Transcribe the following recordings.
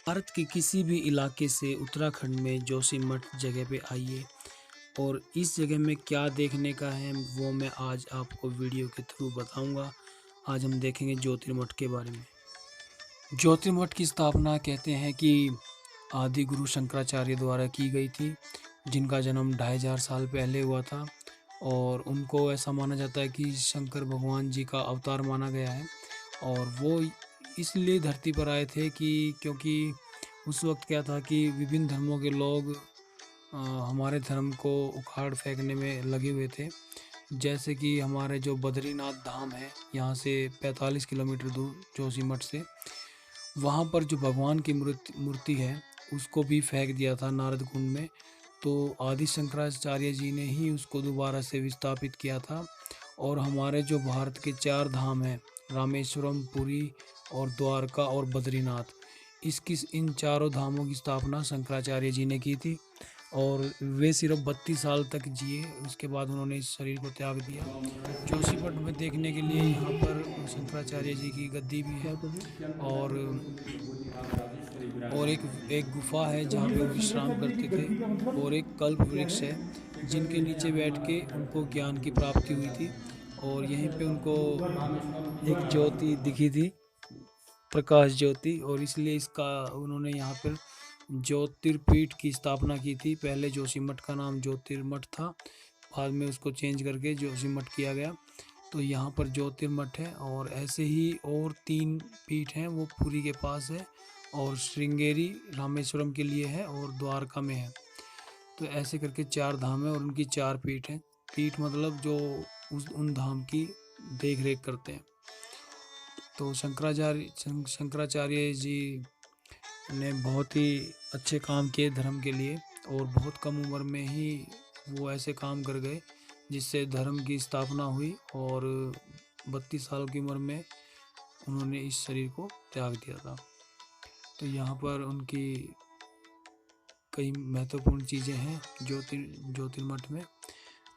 भारत के किसी भी इलाके से उत्तराखंड में जोशीमठ जगह पे आइए और इस जगह में क्या देखने का है वो मैं आज आपको वीडियो के थ्रू बताऊंगा। आज हम देखेंगे ज्योतिर्मठ के बारे में। ज्योतिर्मठ की स्थापना कहते हैं कि आदि गुरु शंकराचार्य द्वारा की गई थी, जिनका जन्म 2500 साल पहले हुआ था और उनको ऐसा माना जाता है कि शंकर भगवान जी का अवतार माना गया है। और वो इसलिए धरती पर आए थे कि क्योंकि उस वक्त क्या था कि विभिन्न धर्मों के लोग हमारे धर्म को उखाड़ फेंकने में लगे हुए थे। जैसे कि हमारे जो बद्रीनाथ धाम है, यहाँ से 45 किलोमीटर दूर जोशीमठ से, वहाँ पर जो भगवान की मूर्ति है उसको भी फेंक दिया था नारद कुंड में। तो आदि शंकराचार्य जी ने ही उसको दोबारा से विस्थापित किया था। और हमारे जो भारत के 4 धाम हैं, रामेश्वरम, पुरी और द्वारका और बद्रीनाथ, इन चारों धामों की स्थापना शंकराचार्य जी ने की थी। और वे सिर्फ 32 साल तक जिए, उसके बाद उन्होंने इस शरीर को त्याग दिया। जोशीमठ में देखने के लिए यहाँ पर शंकराचार्य जी की गद्दी भी है और एक गुफा है जहाँ पे वो विश्राम करते थे, और एक कल्प वृक्ष है जिनके नीचे बैठ के उनको ज्ञान की प्राप्ति हुई थी। और यहीं पे उनको एक ज्योति दिखी थी, प्रकाश ज्योति, और इसलिए इसका उन्होंने यहाँ पर ज्योतिर्पीठ की स्थापना की थी। पहले जोशीमठ का नाम ज्योतिर्मठ था, बाद में उसको चेंज करके जोशीमठ किया गया। तो यहाँ पर ज्योतिर्मठ है। और ऐसे ही और 3 पीठ हैं, वो पुरी के पास है और श्रृंगेरी रामेश्वरम के लिए है और द्वारका में है। तो ऐसे करके 4 धाम है और उनकी 4 पीठ हैं। पीठ मतलब जो उन धाम की देख रेख करते हैं। तो शंकराचार्य जी ने बहुत ही अच्छे काम किए धर्म के लिए, और बहुत कम उम्र में ही वो ऐसे काम कर गए जिससे धर्म की स्थापना हुई। और 32 साल की उम्र में उन्होंने इस शरीर को त्याग दिया था। तो यहाँ पर उनकी कई महत्वपूर्ण चीज़ें हैं ज्योतिर्मठ में।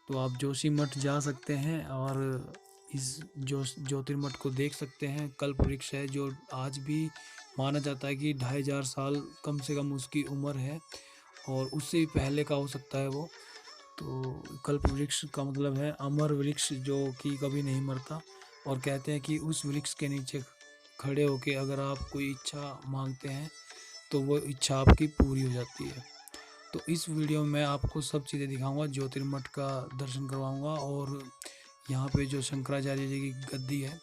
तो आप जोशीमठ जा सकते हैं और इस ज्योतिर्मठ को देख सकते हैं। कल्प वृक्ष है जो आज भी माना जाता है कि 2500 साल कम से कम उसकी उम्र है, और उससे भी पहले का हो सकता है वो। तो कल्प वृक्ष का मतलब है अमर वृक्ष, जो कि कभी नहीं मरता। और कहते हैं कि उस वृक्ष के नीचे खड़े होके अगर आप कोई इच्छा मांगते हैं तो वो इच्छा आपकी पूरी हो जाती है। तो इस वीडियो में मैं आपको सब चीज़ें दिखाऊंगा, ज्योतिर्मठ का दर्शन करवाऊंगा। और यहाँ पे जो शंकराचार्य जी की गद्दी है,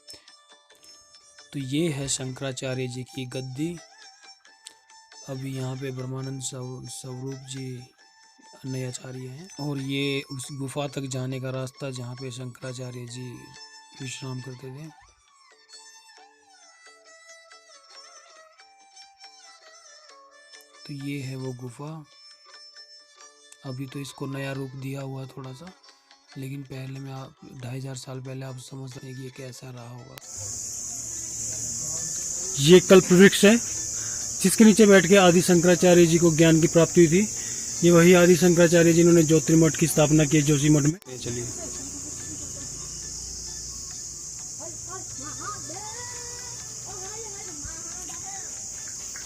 तो ये है शंकराचार्य जी की गद्दी। अभी यहाँ पे ब्रह्मानंद स्वरूप जी नए आचार्य हैं। और ये उस गुफा तक जाने का रास्ता जहाँ पे शंकराचार्य जी विश्राम करते थे। तो ये है वो गुफा। अभी तो इसको नया रूप दिया हुआ थोड़ा सा, लेकिन पहले में आप 2500 साल पहले आप समझ सकते हैं कि ये कैसा रहा होगा। ये कल्प वृक्ष है जिसके नीचे बैठ के आदि शंकराचार्य जी को ज्ञान की प्राप्ति हुई थी। ये वही आदि शंकराचार्य जी जिन्होंने ज्योतिर्मठ की स्थापना की जोशीमठ में। चलिए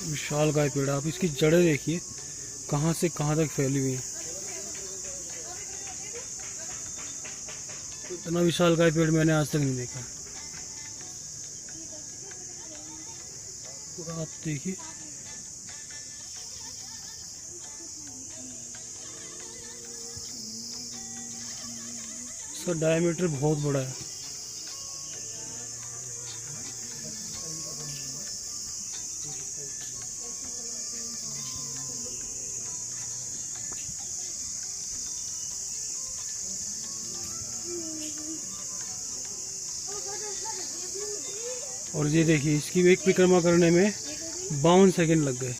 विशाल गाय पेड़, आप इसकी जड़ें देखिए कहाँ से कहाँ तक फैली हुई है। इतना विशाल गाय पेड़ मैंने आज तक नहीं देखा। आप देखिए, इसका डायमीटर बहुत बड़ा है। और ये देखिए, इसकी एक परिक्रमा करने में 52 सेकंड लग गए।